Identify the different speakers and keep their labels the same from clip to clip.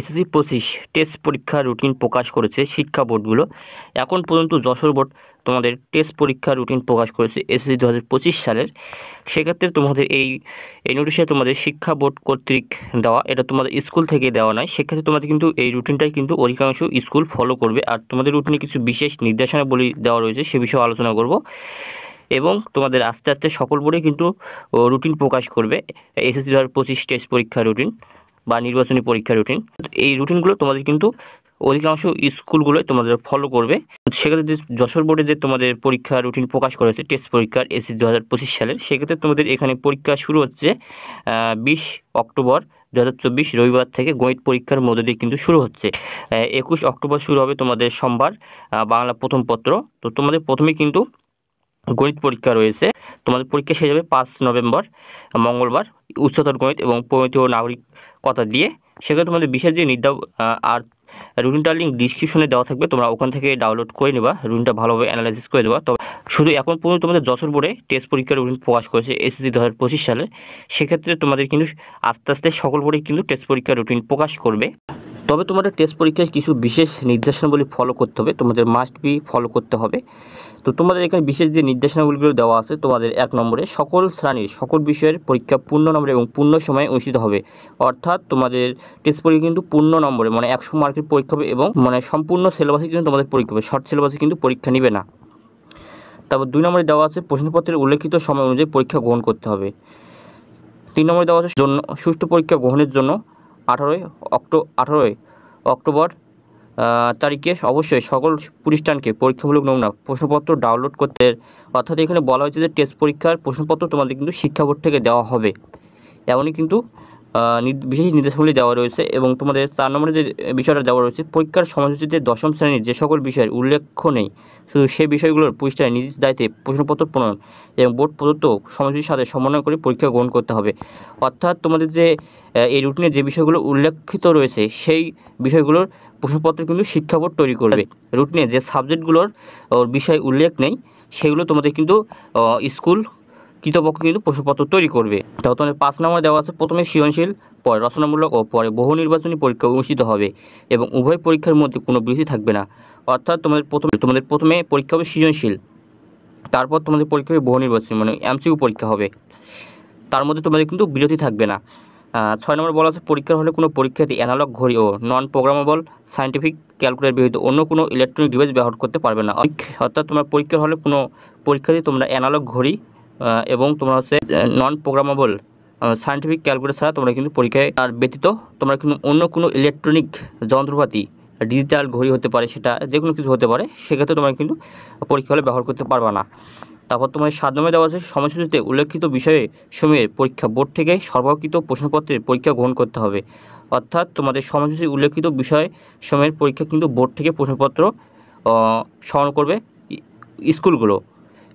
Speaker 1: SSC 25 test পরীক্ষার routine প্রকাশ করেছে শিক্ষা বোর্ডগুলো। এখন পর্যন্ত যশোর বোর্ড তোমাদের টেস্ট পরীক্ষার রুটিন প্রকাশ করেছে SSC 2025 সালের। সেক্ষেত্রে তোমাদের এই নোটিশে তোমাদের শিক্ষা বোর্ড কর্তৃক দেওয়া, এটা তোমাদের স্কুল থেকে দেওয়া নয়। সেক্ষেত্রে তোমাদের কিন্তু এই রুটিনটাই কিন্তু অধিকাংশ স্কুল ফলো করবে। আর তোমাদের রুটিনে কিছু বিশেষ নির্দেশনাবলী দেওয়া রয়েছে, সে বিষয়ে আলোচনা করব। এবং তোমাদের আস্তে আস্তে সকল বোর্ডে কিন্তু রুটিন প্রকাশ করবে SSC 2025 টেস্ট পরীক্ষার রুটিন বা নির্বাচনী পরীক্ষার রুটিন। এই রুটিনগুলো তোমাদের কিন্তু অধিকাংশ স্কুলগুলোই তোমাদের ফলো করবে। সেক্ষেত্রে যে যশোর বোর্ডে যে তোমাদের পরীক্ষা রুটিন প্রকাশ করেছে টেস্ট পরীক্ষার SSC 2025 সালের, সেক্ষেত্রে তোমাদের এখানে পরীক্ষা শুরু হচ্ছে 20 অক্টোবর 2024 রবিবার থেকে গণিত পরীক্ষার মধ্যে দিয়ে কিন্তু শুরু হচ্ছে। 21 অক্টোবর শুরু হবে তোমাদের সোমবার বাংলা প্রথম পত্র। তো তোমাদের প্রথমে কিন্তু গণিত পরীক্ষা রয়েছে। তোমাদের পরীক্ষা শেষ হবে 5 নভেম্বর মঙ্গলবার উচ্চতর গণিত এবং প্রমিত নাগরিকতা দিয়ে। সেক্ষেত্রে তোমাদের বিশেষ যে আর রুটিনটার লিঙ্ক ডিসক্রিপশনে দেওয়া থাকবে, তোমরা ওখান থেকে ডাউনলোড করে নেবা, রুটিনটা ভালোভাবে অ্যানালাইসিস করে দেবা। তবে শুধু এখন পর্যন্ত তোমাদের যশোর বোর্ডে টেস্ট পরীক্ষার রুটিন প্রকাশ করেছে SSC 2025 সালে। সেক্ষেত্রে তোমাদের কিন্তু আস্তে আস্তে সকল বোর্ডে কিন্তু টেস্ট পরীক্ষার রুটিন প্রকাশ করবে। তবে তোমাদের টেস্ট পরীক্ষায় কিছু বিশেষ নির্দেশনাবলী ফলো করতে হবে, তোমাদের মাস্ট বি ফলো করতে হবে। তো তোমাদের এখানে বিশেষ যে নির্দেশনাবলীগুলো দেওয়া আছে, তোমাদের 1 নম্বরে সকল শ্রেণীর সকল বিষয়ের পরীক্ষা পূর্ণ নম্বরে এবং পূর্ণ সময়ে অনুষ্ঠিত হবে। অর্থাৎ তোমাদের টেস্ট পরীক্ষা কিন্তু পূর্ণ নম্বরে মানে 100 মার্কের পরীক্ষা হবে এবং মানে সম্পূর্ণ সিলেবাসে কিন্তু তোমাদের পরীক্ষা হবে, শর্ট সিলেবাসে কিন্তু পরীক্ষা নেবে না। তারপর 2 নম্বরে দেওয়া আছে প্রশ্নপত্রের উল্লেখিত সময় অনুযায়ী পরীক্ষা গ্রহণ করতে হবে। 3 নম্বরে দেওয়া আছে সুষ্ঠু পরীক্ষা গ্রহণের জন্য 18 অক্টোবর তারিখে অবশ্যই সকল প্রতিষ্ঠানকে পরীক্ষামূলক নমুনা প্রশ্নপত্র ডাউনলোড করতে। অর্থাৎ এখানে বলা হয়েছে যে টেস্ট পরীক্ষার প্রশ্নপত্র তোমাদের কিন্তু শিক্ষা বোর্ড থেকে দেওয়া হবে, এমনই কিন্তু বিশেষ নির্দেশাবলী দেওয়া রয়েছে। এবং তোমাদের 4 নম্বরে যে বিষয়টা দেওয়া রয়েছে, পরীক্ষার সময়সূচিতে 10ম শ্রেণীর যে সকল বিষয়ের উল্লেখ্য নেই শুধু সেই বিষয়গুলোর পৃষ্ঠায় নিজ দায়িত্বে প্রশ্নপত্র প্রণয়ন এবং বোর্ড প্রদত্ত সময়সূচির সাথে সমন্বয় করে পরীক্ষা গ্রহণ করতে হবে। অর্থাৎ তোমাদের যে এই রুটিনে যে বিষয়গুলো উল্লেখিত রয়েছে সেই বিষয়গুলোর প্রশ্নপত্র কিন্তু শিক্ষা বোর্ড তৈরি করবে। রুটিনে যে সাবজেক্টগুলোর বিষয় উল্লেখ নেই সেগুলো তোমাদের কিন্তু স্কুল কৃতপক্ষ কিন্তু প্রশ্নপত্র তৈরি করবে। তাও তোমাদের 5 নম্বরে দেওয়া আছে প্রথমে সৃজনশীল, পরে রচনামূলক ও পরে বহু নির্বাচনী পরীক্ষা অনুষ্ঠিত হবে এবং উভয় পরীক্ষার মধ্যে কোনো বিরতি থাকবে না। অর্থাৎ তোমাদের প্রথমে পরীক্ষা হবে সৃজনশীল, তারপর তোমাদের পরীক্ষা হবে বহু নির্বাচনী মানে MCQ পরীক্ষা হবে, তার মধ্যে তোমাদের কিন্তু বিরতি থাকবে না। 6 নম্বর বলা আছে পরীক্ষার হলে কোনো পরীক্ষার্থী অ্যানালগ ঘড়ি ও নন প্রোগ্রামেবল সায়েন্টিফিক ক্যালকুলেটর ব্যতীত অন্য কোনো ইলেকট্রনিক ডিভাইস ব্যবহার করতে পারবে না। অর্থাৎ তোমার পরীক্ষার হলে কোনো পরীক্ষার্থী তোমরা অ্যানালগ ঘড়ি এবং তোমরা হচ্ছে নন প্রোগ্রামেবল সায়েন্টিফিক ক্যালকুলেটর ছাড়া তোমরা কিন্তু পরীক্ষায় আর ব্যতীত তোমরা কিন্তু অন্য কোনো ইলেকট্রনিক যন্ত্রপাতি, ডিজিটাল ঘড়ি হতে পারে, সেটা যে কোনো কিছু হতে পারে, সেক্ষেত্রে তোমরা কিন্তু পরীক্ষা হলে ব্যবহার করতে পারবে না। তারপর তোমার 7 নম্বরে দেওয়া আছে সময়সূচিতে উল্লেখিত বিষয়ে সমূহের পরীক্ষা বোর্ড থেকে সর্বকৃত প্রশ্নপত্রের পরীক্ষা গ্রহণ করতে হবে। অর্থাৎ তোমাদের সময়সূচি উল্লেখিত বিষয় সমূহের পরীক্ষা কিন্তু বোর্ড থেকে প্রশ্নপত্র স্মরণ করবে স্কুলগুলো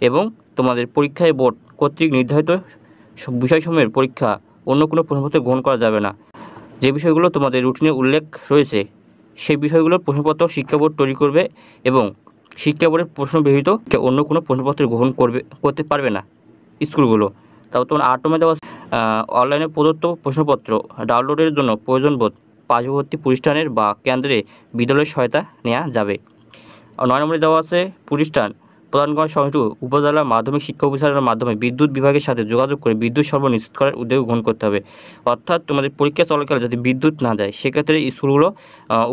Speaker 1: এবং তোমাদের পরীক্ষায় বোর্ড কর্তৃক নির্ধারিত বিষয়সমূহের পরীক্ষা অন্য কোনো প্রশ্নপত্র গ্রহণ করা যাবে না। যে বিষয়গুলো তোমাদের রুটিনে উল্লেখ রয়েছে সেই বিষয়গুলোর প্রশ্নপত্র শিক্ষা বোর্ড তৈরি করবে এবং শিক্ষা বোর্ডের প্রশ্ন ব্যতীত অন্য কোনো প্রশ্নপত্র গ্রহণ করতে পারবে না স্কুলগুলো। তারপর তোমার 8 নম্বরে দেওয়া অনলাইনে প্রদত্ত প্রশ্নপত্র ডাউনলোডের জন্য প্রয়োজনবোধ পার্শ্ববর্তী প্রতিষ্ঠানের বা কেন্দ্রে বিদ্যালয়ের সহায়তা নেওয়া যাবে। 9 নম্বরে দেওয়া আছে প্রতিষ্ঠান প্রদান করা সংশ্লিষ্ট উপজেলা মাধ্যমিক শিক্ষা অফিসারের মাধ্যমে বিদ্যুৎ বিভাগের সাথে যোগাযোগ করে বিদ্যুৎ সরবরাহ নিশ্চিত করার উদ্যোগ গ্রহণ করতে হবে। অর্থাৎ তোমাদের পরীক্ষা চলাকালে যদি বিদ্যুৎ না যায় সেক্ষেত্রে স্কুলগুলো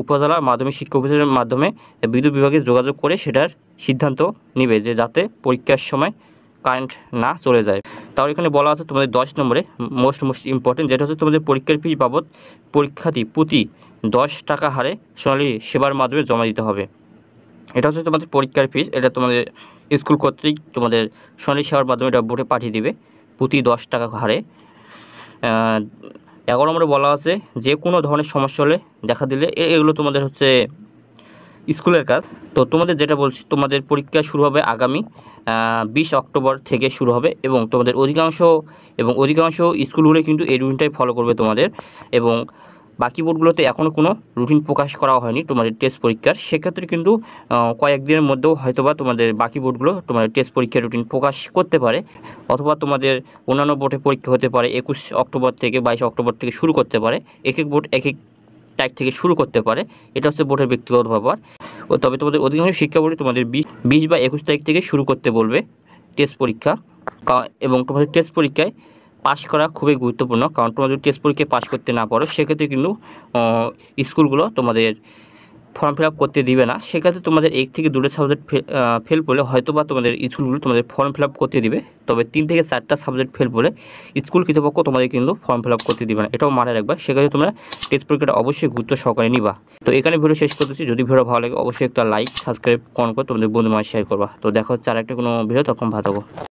Speaker 1: উপজেলা মাধ্যমিক শিক্ষা অফিসারের মাধ্যমে বিদ্যুৎ বিভাগে যোগাযোগ করে সেটার সিদ্ধান্ত নেবে যে যাতে পরীক্ষার সময় কারেন্ট না চলে যায়। তাহলে এখানে বলা আছে তোমাদের 10 নম্বরে মোস্ট ইম্পর্টেন্ট, যেটা হচ্ছে তোমাদের পরীক্ষার ফি বাবদ পরীক্ষার্থী প্রতি 10 টাকা হারে সোনালী সেবার মাধ্যমে জমা দিতে হবে। এটা হচ্ছে তোমাদের পরীক্ষার ফিস, এটা তোমাদের স্কুল কর্তৃক তোমাদের সোনালী সেবার মাধ্যমে এটা বোর্ডে পাঠিয়ে দিবে প্রতি 10 টাকা হারে। 11 নম্বরে বলা আছে যে কোনো ধরনের সমস্যা হলে দেখা দিলে এগুলো তোমাদের হচ্ছে স্কুলের কাজ। তো তোমাদের যেটা বলছি তোমাদের পরীক্ষা শুরু হবে আগামী 20 অক্টোবর থেকে শুরু হবে এবং তোমাদের অধিকাংশ স্কুলগুলো কিন্তু এই রুটিনটাই ফলো করবে তোমাদের। এবং বাকি বোর্ডগুলোতে এখনও কোনো রুটিন প্রকাশ করা হয়নি তোমাদের টেস্ট পরীক্ষার, সেক্ষেত্রে কিন্তু কয়েকদিনের মধ্যেও হয়তোবা তোমাদের বাকি বোর্ডগুলো তোমাদের টেস্ট পরীক্ষার রুটিন প্রকাশ করতে পারে, অথবা তোমাদের অন্যান্য বোর্ডে পরীক্ষা হতে পারে 21 অক্টোবর থেকে 22 অক্টোবর থেকে শুরু করতে পারে। এক এক বোর্ড এক এক তারিখ থেকে শুরু করতে পারে। এটা হচ্ছে বোর্ডের ব্যক্তিগত ব্যাপার। তবে তোমাদের অধিকাংশ শিক্ষা বোর্ডে তোমাদের 20 বা 21 তারিখ থেকে শুরু করতে বলবে টেস্ট পরীক্ষা। এবং তোমাদের টেস্ট পরীক্ষায় পাশ করা খুবই গুরুত্বপূর্ণ, কারণ তোমরা যদি টেস্ট পরীক্ষায় পাশ করতে না পারো সেক্ষেত্রে কিন্তু স্কুলগুলো তোমাদের ফর্ম ফিল আপ করতে দিবে না। সেক্ষেত্রে তোমাদের 1 থেকে 2টা সাবজেক্ট ফেল করলে হয়তো বা তোমাদের স্কুলগুলো তোমাদের ফর্ম ফিল আপ করতে দিবে, তবে 3 থেকে 4টা সাবজেক্ট ফেল করলে স্কুল কর্তৃপক্ষ তোমাদের কিন্তু ফর্ম ফিল আপ করতে দিবে না, এটাও মাথায় রাখবা। সেক্ষেত্রে তোমরা টেস্ট পরীক্ষাটা অবশ্যই গুরুত্ব সহকারে নিবা। তো এখানে ভিডিও শেষ করতেছি। যদি ভিডিও ভালো লাগে অবশ্যই একটা লাইক, সাবস্ক্রাইব, কমেন্ট করে তোমাদের বন্ধু মাঝে শেয়ার করবা। তো দেখা হচ্ছে আরেকটা কোনো ভিডিও, তখন ভালো থাকো।